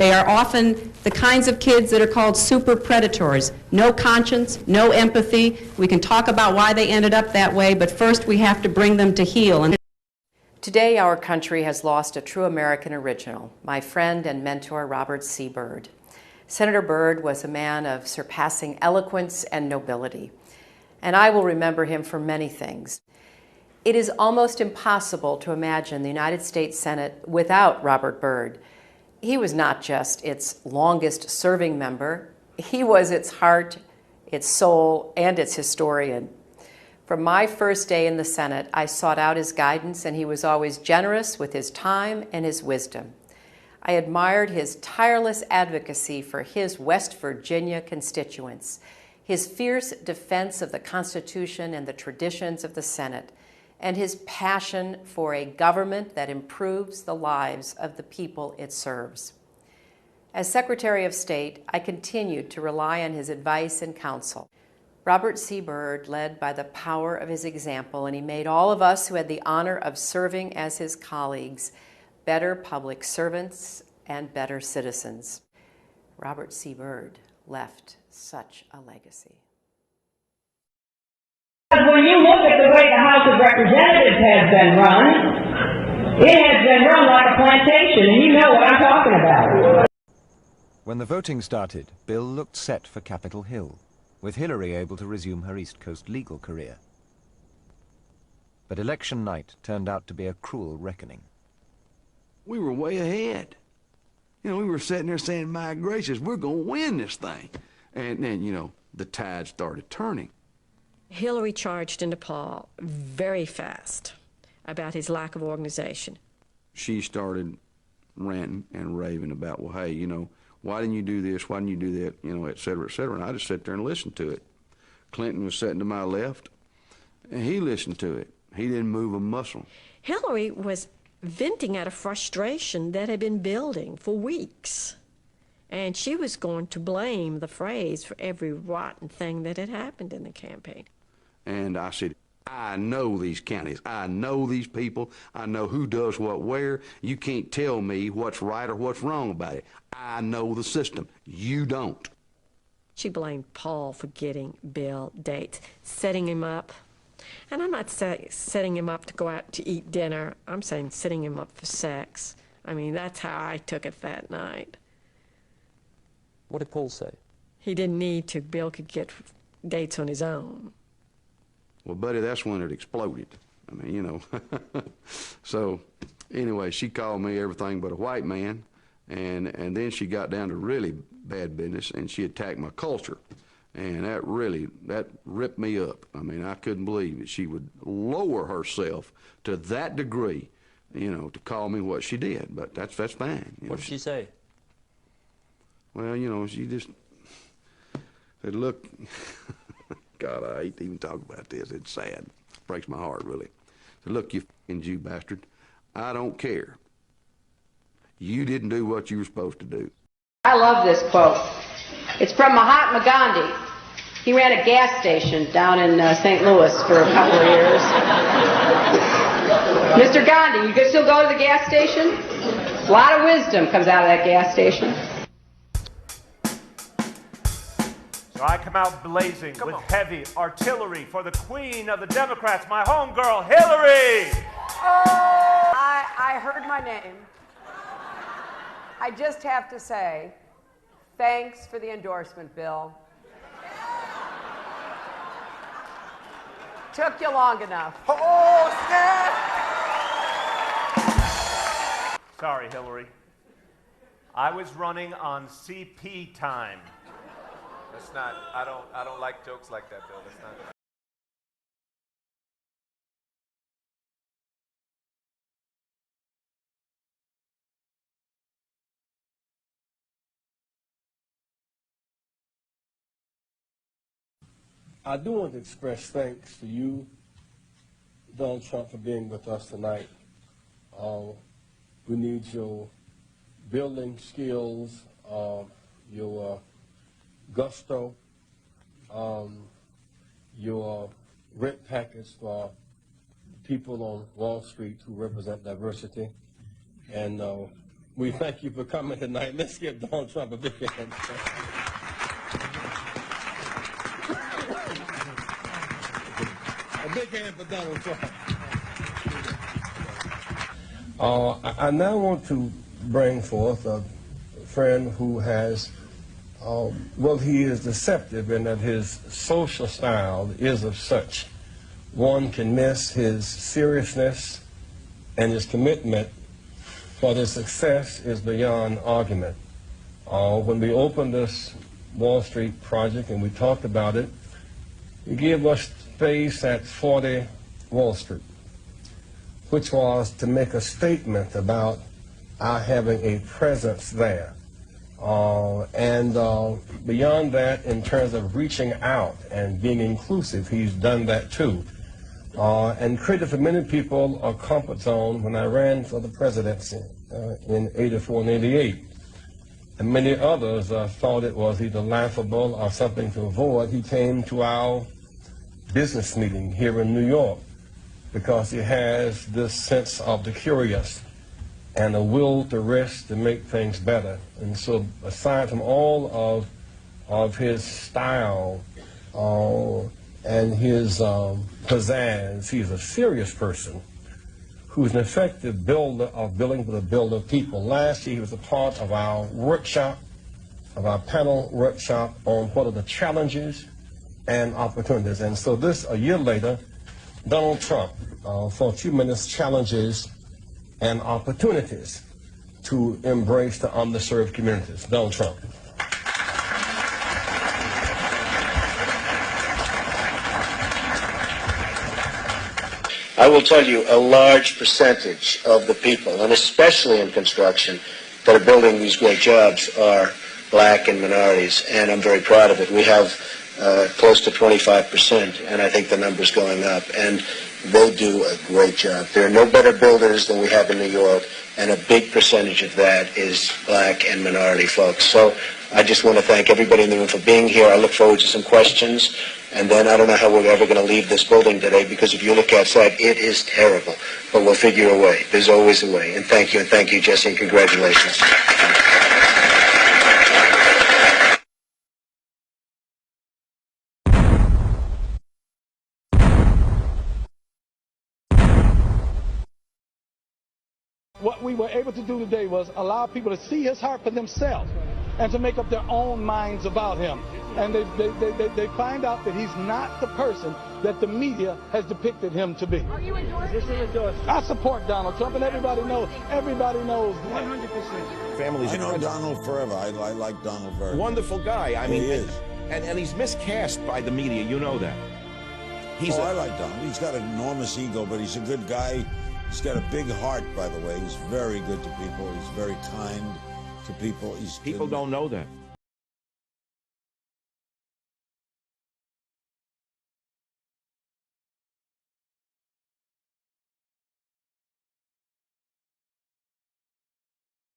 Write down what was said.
They are often the kinds of kids that are called super predators. No conscience, no empathy. We can talk about why they ended up that way, but first we have to bring them to heel. And today, our country has lost a true American original, my friend and mentor, Robert C. Byrd. Senator Byrd was a man of surpassing eloquence and nobility, and I will remember him for many things. It is almost impossible to imagine the United States Senate without Robert Byrd. He was not just its longest-serving member, he was its heart, its soul, and its historian. From my first day in the Senate, I sought out his guidance, and he was always generous with his time and his wisdom. I admired his tireless advocacy for his West Virginia constituents, his fierce defense of the Constitution and the traditions of the Senate, and his passion for a government that improves the lives of the people it serves. As Secretary of State, I continued to rely on his advice and counsel. Robert C. Byrd led by the power of his example, and he made all of us who had the honor of serving as his colleagues better public servants and better citizens. Robert C. Byrd left such a legacy. When you look at the way the House of Representatives has been run, it has been run like a plantation, and you know what I'm talking about. When the voting started, Bill looked set for Capitol Hill, with Hillary able to resume her East Coast legal career. But election night turned out to be a cruel reckoning. We were way ahead. You know, we were sitting there saying, my gracious, we're going to win this thing. And then, you know, the tide started turning. Hillary charged into Paul very fast about his lack of organization. She started ranting and raving about, well, hey, you know, why didn't you do this? Why didn't you do that? You know, et cetera, et cetera. And I just sat there and listened to it. Clinton was sitting to my left, and he listened to it. He didn't move a muscle. Hillary was venting out a frustration that had been building for weeks. And she was going to blame the phrase for every rotten thing that had happened in the campaign. And I said, I know these counties. I know these people. I know who does what where. You can't tell me what's right or what's wrong about it. I know the system. You don't. She blamed Paul for getting Bill dates, setting him up. And I'm not setting him up to go out to eat dinner. I'm saying setting him up for sex. I mean, that's how I took it that night. What did Paul say? He didn't need to. Bill could get dates on his own. Well, buddy, that's when it exploded. I mean, you know. So, anyway, she called me everything but a white man, and then she got down to really bad business, and she attacked my culture. And that ripped me up. I mean, I couldn't believe that she would lower herself to that degree, you know, to call me what she did. But that's fine. What did she say? Well, you know, she just said, look, God, I hate to even talk about this. It's sad. It breaks my heart, really. Said, look, you f***ing Jew bastard, I don't care. You didn't do what you were supposed to do. I love this quote. It's from Mahatma Gandhi. He ran a gas station down in St. Louis for a couple of years. Mr. Gandhi, you can still go to the gas station? A lot of wisdom comes out of that gas station. So I come out blazing with heavy artillery for the queen of the Democrats, my homegirl, Hillary! Oh, I heard my name. I just have to say, thanks for the endorsement, Bill. Took you long enough. Oh, snap! Sorry, Hillary. I was running on CP time. That's not, I don't like jokes like that, Bill. That's not. I do want to express thanks to you, Donald Trump, for being with us tonight. We need your building skills, your gusto, your rent package for people on Wall Street who represent diversity. And We thank you for coming tonight. Let's give Donald Trump a big hand. A big hand for Donald Trump. I now want to bring forth a friend who has, well, he is deceptive in that his social style is of such. One can miss his seriousness and his commitment, but his success is beyond argument. When we opened this Wall Street project and we talked about it, he gave us space at 40 Wall Street, which was to make a statement about our having a presence there. And beyond that, in terms of reaching out and being inclusive, he's done that too. And created for many people a comfort zone when I ran for the presidency in 84 and 88. And many others thought it was either laughable or something to avoid. He came to our business meeting here in New York because he has this sense of the curious and a will to risk to make things better. And so aside from all of his style and his pizzazz, he's a serious person who's an effective builder of building for the builder of people. Last year he was a part of our workshop, of our panel workshop on what are the challenges and opportunities. And so a year later, Donald Trump, for a few minutes, challenges and opportunities to embrace the underserved communities. Donald Trump. I will tell you, a large percentage of the people, and especially in construction, that are building these great jobs are black and minorities, and I'm very proud of it. We have close to 25%, and I think the number's going up, and they do a great job. There are no better builders than we have in New York, and a big percentage of that is black and minority folks. So I just want to thank everybody in the room for being here. I look forward to some questions, and then I don't know how we're ever going to leave this building today, because if you look outside, it is terrible, but we'll figure a way. There's always a way, and thank you, Jesse, and congratulations. What we were able to do today was allow people to see his heart for themselves and to make up their own minds about him. And they find out that he's not the person that the media has depicted him to be. Are you endorsing? I support Donald Trump, and everybody knows. Everybody knows. 100%. Families. I know Donald forever. I like Donald very much. Wonderful guy. I mean, he is. And he's miscast by the media. You know that. I like Donald. He's got an enormous ego, but he's a good guy. He's got a big heart, by the way. He's very good to people. He's very kind to people. People don't know that.